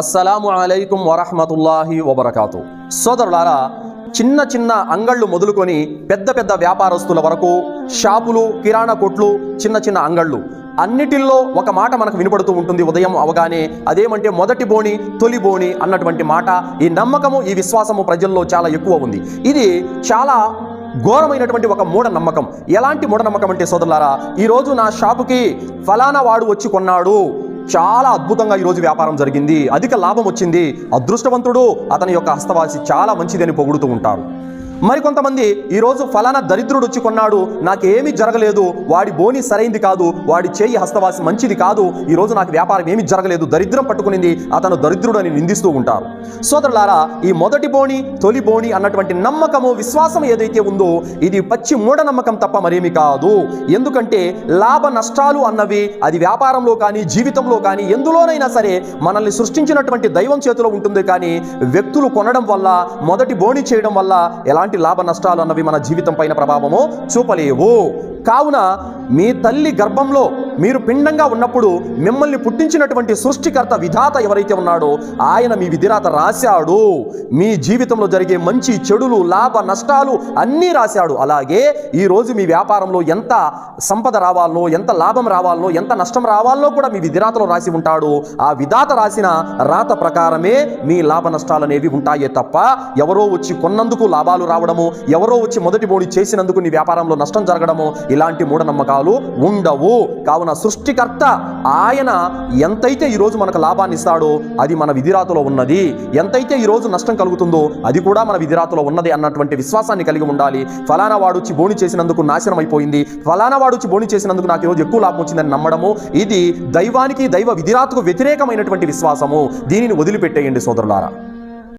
అస్సలాము అలైకుం వరహ్మతుల్లాహి వబరకాతు. సోదరులారా, చిన్న చిన్న అంగళ్ళు మొదలుకొని పెద్ద పెద్ద వ్యాపారస్తుల వరకు షాపులు, కిరాణా కొట్లు, చిన్న చిన్న అంగళ్ళు అన్నిటిల్లో ఒక మాట మనకు వినపడుతూ ఉంటుంది ఉదయం అవగానే. అదేమంటే మొదటి బోని తొలి బోని అన్నటువంటి మాట. ఈ నమ్మకము, ఈ విశ్వాసము ప్రజల్లో చాలా ఎక్కువ ఉంది. ఇది చాలా ఘోరమైనటువంటి ఒక మూఢనమ్మకం. ఎలాంటి మూఢనమ్మకం అంటే సోదరులారా, ఈరోజు నా షాపుకి ఫలానా వాడు వచ్చి కొన్నాడు, చాలా అద్భుతంగా ఈరోజు వ్యాపారం జరిగింది, అధిక లాభం వచ్చింది, అదృష్టవంతుడు, అతని యొక్క హస్తవాసి చాలా మంచిదని పొగుడుతూ ఉంటారు. మరికొంతమంది ఈరోజు ఫలానా దరిద్రుడు వచ్చి కొన్నాడు, నాకేమీ జరగలేదు, వాడి బోని సరైంది కాదు, వాడి చేయి హస్తవాసి మంచిది కాదు, ఈరోజు నాకు వ్యాపారం ఏమీ జరగలేదు, దరిద్రం పట్టుకునింది, అతను దరిద్రుడు అని నిందిస్తూ ఉంటారు. సోదరులారా, ఈ మొదటి బోని తొలి బోని అన్నటువంటి నమ్మకము, విశ్వాసం ఏదైతే ఉందో ఇది పచ్చి మూఢనమ్మకం తప్ప మరేమి కాదు. ఎందుకంటే లాభ నష్టాలు అన్నవి అది వ్యాపారంలో కానీ జీవితంలో కానీ ఎందులోనైనా సరే మనల్ని సృష్టించినటువంటి దైవం చేతిలో ఉంటుంది. కానీ వ్యక్తులు కొనడం వల్ల, మొదటి బోని చేయడం వల్ల ఎలాంటి లాభ నష్టాలు అన్నవి మన జీవితం పైన ప్రభావము చూపలేవు. కావున మీ తల్లి గర్భంలో మీరు పిండంగా ఉన్నప్పుడు మిమ్మల్ని పుట్టించినటువంటి సృష్టికర్త, విధాత ఎవరైతే ఉన్నాడో ఆయన మీ విధిరాత రాశాడు. మీ జీవితంలో జరిగే మంచి చెడులు, లాభ నష్టాలు అన్నీ రాశాడు. అలాగే ఈరోజు మీ వ్యాపారంలో ఎంత సంపద రావాలనో, ఎంత లాభం రావాలనో, ఎంత నష్టం రావాలనో కూడా మీ విధిరాతలో రాసి ఉంటాడు. ఆ విధాత రాసిన రాత ప్రకారమే మీ లాభ నష్టాలు అనేవి ఉంటాయే తప్ప ఎవరో వచ్చి కొన్నందుకు లాభాలు రావడము, ఎవరో వచ్చి మొదటి బోని చేసినందుకు నీ వ్యాపారంలో నష్టం జరగడము, ఇలాంటి మూఢనమ్మకాలు ఉండవు. కావున సృష్టికర్త ఆయన ఎంతైతే ఈరోజు మనకు లాభాన్ని ఇస్తాడో అది మన విధిరాతలో ఉన్నది, ఎంతైతే ఈరోజు నష్టం కలుగుతుందో అది కూడా మన విధిరాతలో ఉన్నది అన్నటువంటి విశ్వాసాన్ని కలిగి ఉండాలి. ఫలానా వాడు వచ్చి బోని చేసినందుకు నాశనం అయిపోయింది, ఫలానా వాడు వచ్చి బోని చేసినందుకు నాకు ఈరోజు ఎక్కువ లాభం వచ్చిందని నమ్మడము ఇది దైవానికి, దైవ విధిరాతకు వ్యతిరేకమైనటువంటి విశ్వాసము. దీనిని వదిలిపెట్టేయండి సోదరులారా.